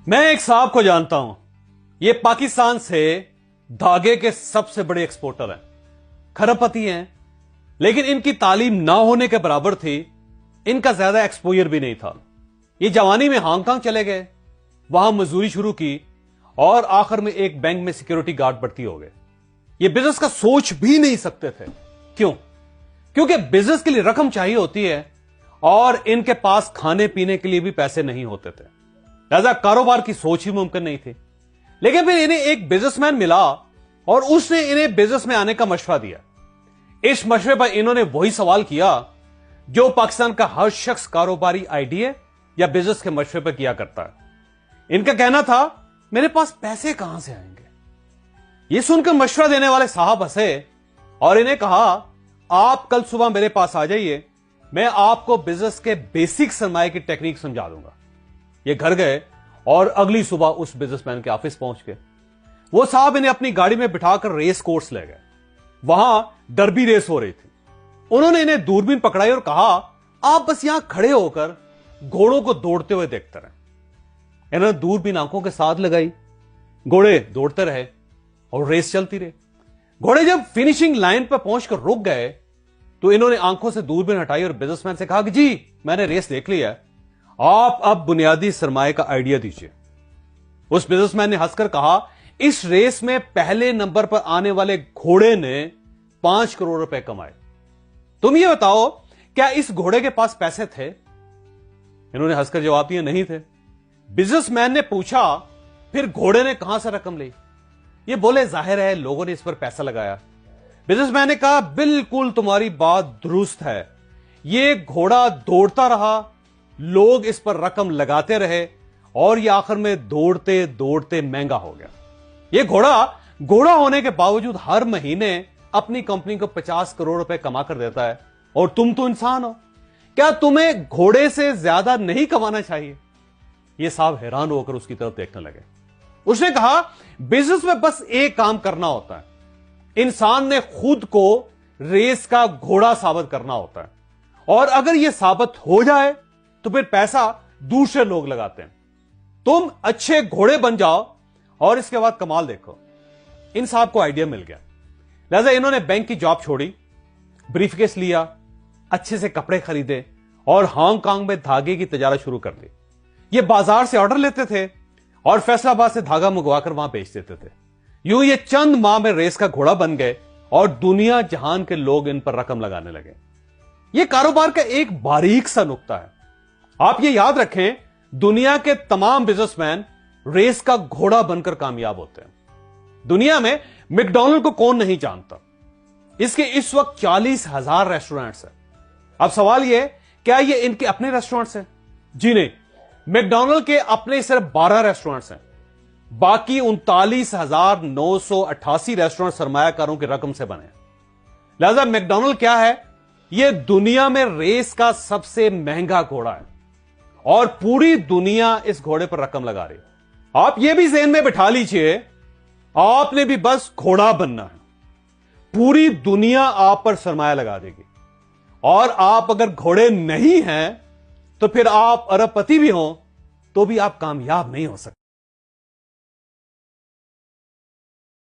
میں ایک صاحب کو جانتا ہوں، یہ پاکستان سے دھاگے کے سب سے بڑے ایکسپورٹر ہیں، کھرب پتی ہیں، لیکن ان کی تعلیم نہ ہونے کے برابر تھی، ان کا زیادہ ایکسپوئر بھی نہیں تھا۔ یہ جوانی میں ہانگ کانگ چلے گئے، وہاں مزدوری شروع کی اور آخر میں ایک بینک میں سیکیورٹی گارڈ بھرتی ہو گئے۔ یہ بزنس کا سوچ بھی نہیں سکتے تھے۔ کیوں؟ کیونکہ بزنس کے لیے رقم چاہیے ہوتی ہے اور ان کے پاس کھانے پینے کے لیے بھی پیسے نہیں ہوتے تھے، لہذا کاروبار کی سوچ ہی ممکن نہیں تھی۔ لیکن پھر انہیں ایک بزنس مین ملا اور اس نے انہیں بزنس میں آنے کا مشورہ دیا۔ اس مشورے پر انہوں نے وہی سوال کیا جو پاکستان کا ہر شخص کاروباری آئیڈیا یا بزنس کے مشورے پر کیا کرتا ہے۔ ان کا کہنا تھا، میرے پاس پیسے کہاں سے آئیں گے؟ یہ سن کر مشورہ دینے والے صاحب ہنسے اور انہیں کہا، آپ کل صبح میرے پاس آ جائیے، میں آپ کو بزنس کے بیسک سرمایہ کی ٹیکنیک سمجھا دوں گا۔ یہ گھر گئے اور اگلی صبح اس بزنس مین کے آفس پہنچ گئے۔ وہ صاحب انہیں اپنی گاڑی میں بٹھا کر ریس کورس لے گئے۔ وہاں ڈربی ریس ہو رہی تھی۔ انہوں نے انہیں دوربین پکڑائی اور کہا، آپ بس یہاں کھڑے ہو کر گھوڑوں کو دوڑتے ہوئے دیکھتے رہیں۔ انہوں نے دوربین آنکھوں کے ساتھ لگائی، گھوڑے دوڑتے رہے اور ریس چلتی رہی۔ گھوڑے جب فنیشنگ لائن پر پہنچ کر رک گئے تو انہوں نے آنکھوں سے دوربین ہٹائی اور بزنس مین سے کہا کہ جی میں نے ریس دیکھ لی ہے، آپ اب بنیادی سرمایہ کا آئیڈیا دیجیے۔ اس بزنس مین نے ہنس کر کہا، اس ریس میں پہلے نمبر پر آنے والے گھوڑے نے 5 کروڑ روپے کمائے، تم یہ بتاؤ کیا اس گھوڑے کے پاس پیسے تھے؟ انہوں نے ہنس کر جواب دیا، نہیں تھے۔ بزنس مین نے پوچھا، پھر گھوڑے نے کہاں سے رقم لی؟ یہ بولے، ظاہر ہے لوگوں نے اس پر پیسہ لگایا۔ بزنس مین نے کہا، بالکل تمہاری بات درست ہے، یہ گھوڑا دوڑتا رہا، لوگ اس پر رقم لگاتے رہے اور یہ آخر میں دوڑتے دوڑتے مہنگا ہو گیا۔ یہ گھوڑا ہونے کے باوجود ہر مہینے اپنی کمپنی کو 50 کروڑ روپے کما کر دیتا ہے، اور تم تو انسان ہو، کیا تمہیں گھوڑے سے زیادہ نہیں کمانا چاہیے؟ یہ صاحب حیران ہو کر اس کی طرف دیکھنے لگے۔ اس نے کہا، بزنس میں بس ایک کام کرنا ہوتا ہے، انسان نے خود کو ریس کا گھوڑا ثابت کرنا ہوتا ہے، اور اگر یہ ثابت ہو جائے تو پھر پیسہ دوسرے لوگ لگاتے ہیں۔ تم اچھے گھوڑے بن جاؤ اور اس کے بعد کمال دیکھو۔ ان صاحب کو آئیڈیا مل گیا، لہذا انہوں نے بینک کی جاب چھوڑی، بریف کیس لیا، اچھے سے کپڑے خریدے اور ہانگ کانگ میں دھاگے کی تجارت شروع کر دی۔ یہ بازار سے آرڈر لیتے تھے اور فیصل آباد سے دھاگا منگوا کر وہاں بیچ دیتے تھے۔ یوں یہ چند ماہ میں ریس کا گھوڑا بن گئے اور دنیا جہان کے لوگ ان پر رقم لگانے لگے۔ یہ کاروبار کا ایک باریک سا نقطہ ہے۔ آپ یہ یاد رکھیں، دنیا کے تمام بزنس مین ریس کا گھوڑا بن کر کامیاب ہوتے ہیں۔ دنیا میں میک ڈونلڈ کو کون نہیں جانتا؟ اس کے اس وقت 40,000 ریسٹورنٹس ہیں۔ اب سوال یہ، کیا یہ ان کے اپنے ریسٹورنٹس ہیں؟ جی نہیں، میک ڈونلڈ کے اپنے صرف 12 ریسٹورنٹس ہیں، باقی 39,988 ریسٹورنٹ سرمایہ کاروں کی رقم سے بنے ہیں۔ لہذا میک ڈونلڈ کیا ہے؟ یہ دنیا میں ریس کا سب سے مہنگا گھوڑا ہے اور پوری دنیا اس گھوڑے پر رقم لگا رہی ہے۔ آپ یہ بھی ذہن میں بٹھا لیجئے، آپ نے بھی بس گھوڑا بننا ہے، پوری دنیا آپ پر سرمایہ لگا دے گی، اور آپ اگر گھوڑے نہیں ہیں تو پھر آپ ارب پتی بھی ہوں تو بھی آپ کامیاب نہیں ہو سکتے۔